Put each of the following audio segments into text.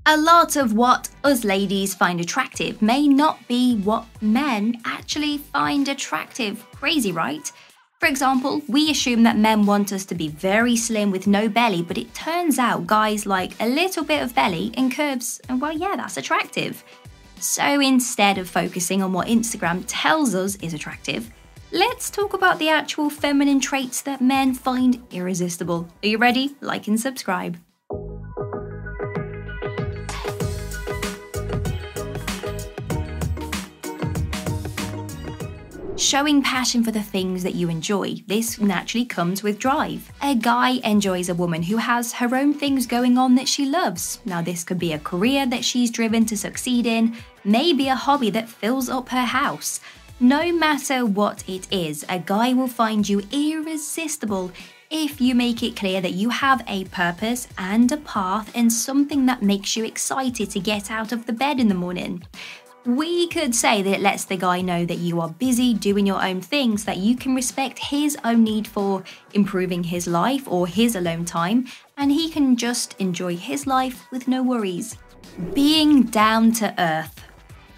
A lot of what us ladies find attractive may not be what men actually find attractive. Crazy, right? For example, we assume that men want us to be very slim with no belly, but it turns out guys like a little bit of belly and curves, and well, yeah, that's attractive. So instead of focusing on what Instagram tells us is attractive, let's talk about the actual feminine traits that men find irresistible. Are you ready? Like and subscribe. Showing passion for the things that you enjoy. This naturally comes with drive. A guy enjoys a woman who has her own things going on that she loves. Now, this could be a career that she's driven to succeed in, maybe a hobby that fills up her house. No matter what it is, a guy will find you irresistible if you make it clear that you have a purpose and a path and something that makes you excited to get out of the bed in the morning. We could say that it lets the guy know that you are busy doing your own things, that you can respect his own need for improving his life or his alone time, and he can just enjoy his life with no worries. Being down to earth,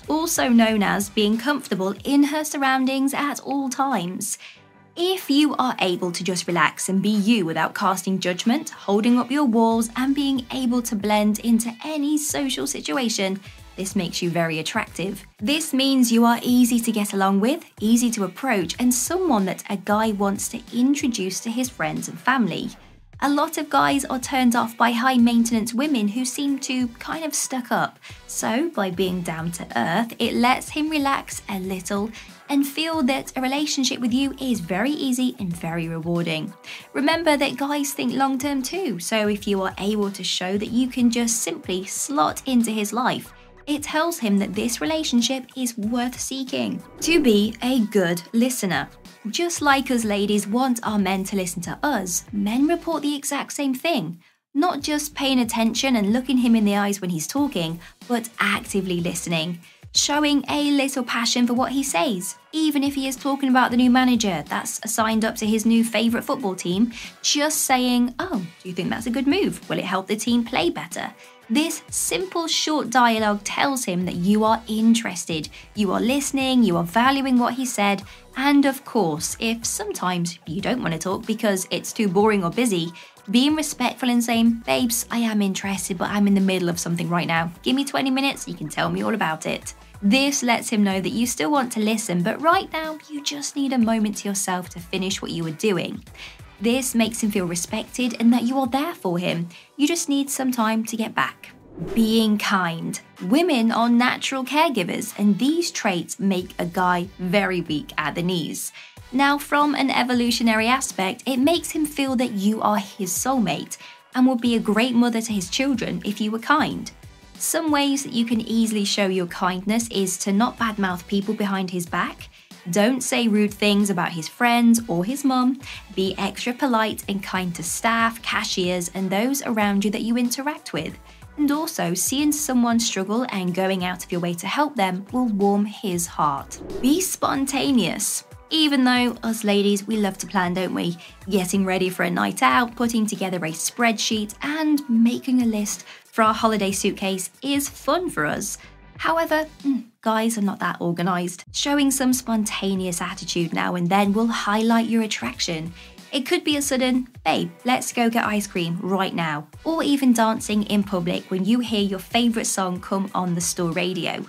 also known as being comfortable in her surroundings at all times. If you are able to just relax and be you without casting judgment, holding up your walls, and being able to blend into any social situation, this makes you very attractive. This means you are easy to get along with, easy to approach, and someone that a guy wants to introduce to his friends and family. A lot of guys are turned off by high-maintenance women who seem to kind of stuck up. So, by being down to earth, it lets him relax a little and feel that a relationship with you is very easy and very rewarding. Remember that guys think long-term too, so if you are able to show that you can just simply slot into his life, it tells him that this relationship is worth seeking. To be a good listener. Just like us ladies want our men to listen to us, men report the exact same thing. Not just paying attention and looking him in the eyes when he's talking, but actively listening. Showing a little passion for what he says. Even if he is talking about the new manager that's signed up to his new favourite football team, just saying, "Oh, do you think that's a good move? Will it help the team play better?" This simple short dialogue tells him that you are interested, you are listening, you are valuing what he said, and of course, if sometimes you don't want to talk because it's too boring or busy, being respectful and saying, "Babes, I am interested, but I'm in the middle of something right now. Give me 20 minutes, you can tell me all about it." This lets him know that you still want to listen, but right now you just need a moment to yourself to finish what you were doing. This makes him feel respected and that you are there for him. You just need some time to get back. Being kind. Women are natural caregivers, and these traits make a guy very weak at the knees. Now, from an evolutionary aspect, it makes him feel that you are his soulmate and would be a great mother to his children if you were kind. Some ways that you can easily show your kindness is to not badmouth people behind his back. Don't say rude things about his friends or his mum. Be extra polite and kind to staff, cashiers, and those around you that you interact with. And also, seeing someone struggle and going out of your way to help them will warm his heart. Be spontaneous. Even though us ladies, we love to plan, don't we? Getting ready for a night out, putting together a spreadsheet, and making a list for our holiday suitcase is fun for us. However, guys are not that organised. Showing some spontaneous attitude now and then will highlight your attraction. It could be a sudden, "Babe, let's go get ice cream right now," or even dancing in public when you hear your favourite song come on the store radio.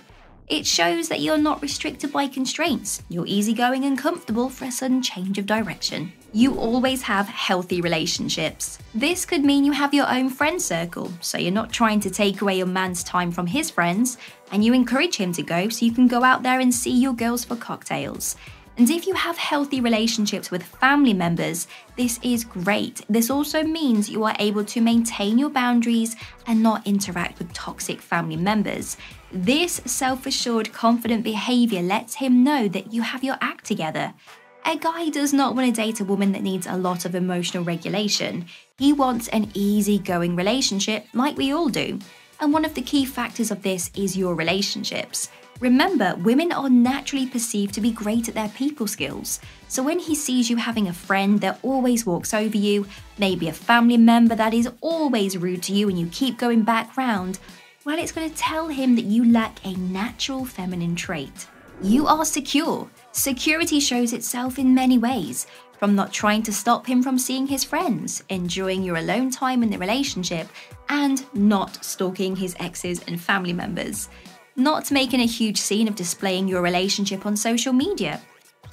It shows that you're not restricted by constraints. You're easygoing and comfortable for a sudden change of direction. You always have healthy relationships. This could mean you have your own friend circle, so you're not trying to take away your man's time from his friends, and you encourage him to go so you can go out there and see your girls for cocktails. And if you have healthy relationships with family members, this is great. This also means you are able to maintain your boundaries and not interact with toxic family members. This self-assured, confident behaviour lets him know that you have your act together. A guy does not want to date a woman that needs a lot of emotional regulation. He wants an easy-going relationship like we all do. And one of the key factors of this is your relationships. Remember, women are naturally perceived to be great at their people skills. So when he sees you having a friend that always walks over you, maybe a family member that is always rude to you and you keep going back round, Well, it's going to tell him that you lack a natural feminine trait. You are secure. Security shows itself in many ways, from not trying to stop him from seeing his friends, enjoying your alone time in the relationship, and not stalking his exes and family members. Not making a huge scene of displaying your relationship on social media.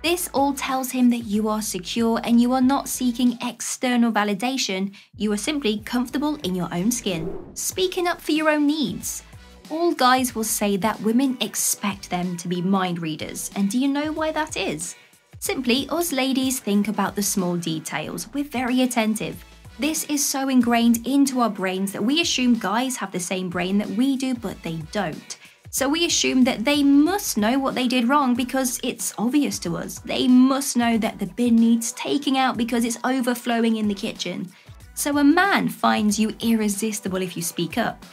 This all tells him that you are secure and you are not seeking external validation, you are simply comfortable in your own skin. Speaking up for your own needs. All guys will say that women expect them to be mind readers, and do you know why that is? Simply, us ladies think about the small details, we're very attentive. This is so ingrained into our brains that we assume guys have the same brain that we do, but they don't. So we assume that they must know what they did wrong because it's obvious to us. They must know that the bin needs taking out because it's overflowing in the kitchen. So a man finds you irresistible if you speak up.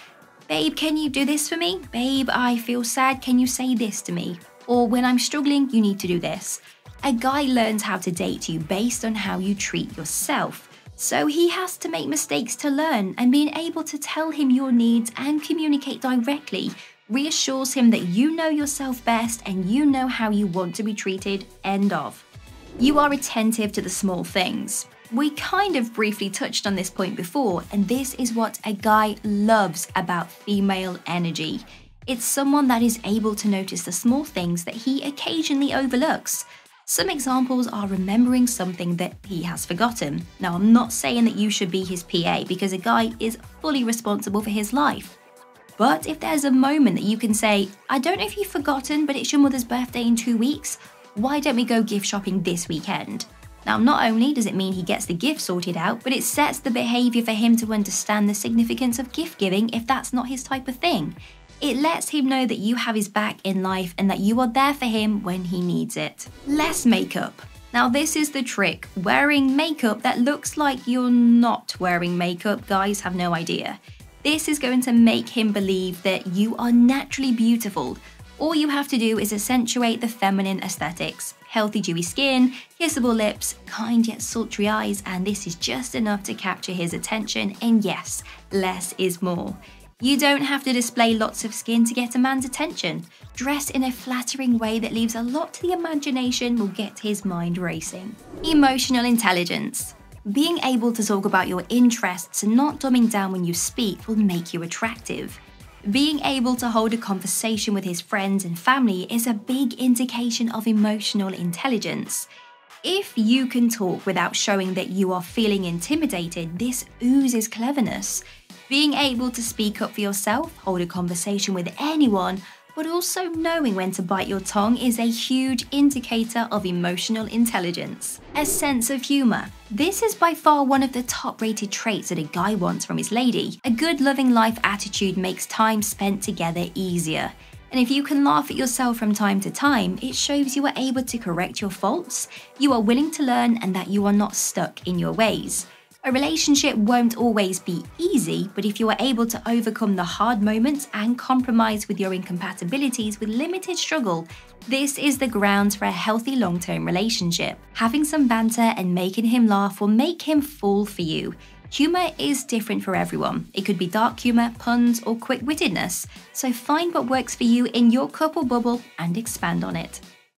Babe, can you do this for me? Babe, I feel sad, can you say this to me? Or when I'm struggling, you need to do this. A guy learns how to date you based on how you treat yourself. So he has to make mistakes to learn, and being able to tell him your needs and communicate directly reassures him that you know yourself best and you know how you want to be treated, end of. You are attentive to the small things. We kind of briefly touched on this point before, and this is what a guy loves about female energy. It's someone that is able to notice the small things that he occasionally overlooks. Some examples are remembering something that he has forgotten. Now, I'm not saying that you should be his PA because a guy is fully responsible for his life. But if there's a moment that you can say, I don't know if you've forgotten, but it's your mother's birthday in 2 weeks, why don't we go gift shopping this weekend? Now, not only does it mean he gets the gift sorted out, but it sets the behaviour for him to understand the significance of gift giving if that's not his type of thing. It lets him know that you have his back in life and that you are there for him when he needs it. Less makeup. Now, this is the trick. Wearing makeup that looks like you're not wearing makeup, guys have no idea. This is going to make him believe that you are naturally beautiful. All you have to do is accentuate the feminine aesthetics. Healthy dewy skin, kissable lips, kind yet sultry eyes, and this is just enough to capture his attention, and yes, less is more. You don't have to display lots of skin to get a man's attention. Dress in a flattering way that leaves a lot to the imagination will get his mind racing. Emotional intelligence. Being able to talk about your interests and not dumbing down when you speak will make you attractive. Being able to hold a conversation with his friends and family is a big indication of emotional intelligence. If you can talk without showing that you are feeling intimidated, this oozes cleverness. Being able to speak up for yourself, hold a conversation with anyone, but also knowing when to bite your tongue is a huge indicator of emotional intelligence. A sense of humour. This is by far one of the top-rated traits that a guy wants from his lady. A good loving life attitude makes time spent together easier. And if you can laugh at yourself from time to time, it shows you are able to correct your faults, you are willing to learn, and that you are not stuck in your ways. A relationship won't always be easy, but if you are able to overcome the hard moments and compromise with your incompatibilities with limited struggle, this is the grounds for a healthy long-term relationship. Having some banter and making him laugh will make him fall for you. Humour is different for everyone. It could be dark humour, puns, or quick-wittedness. So find what works for you in your couple bubble and expand on it.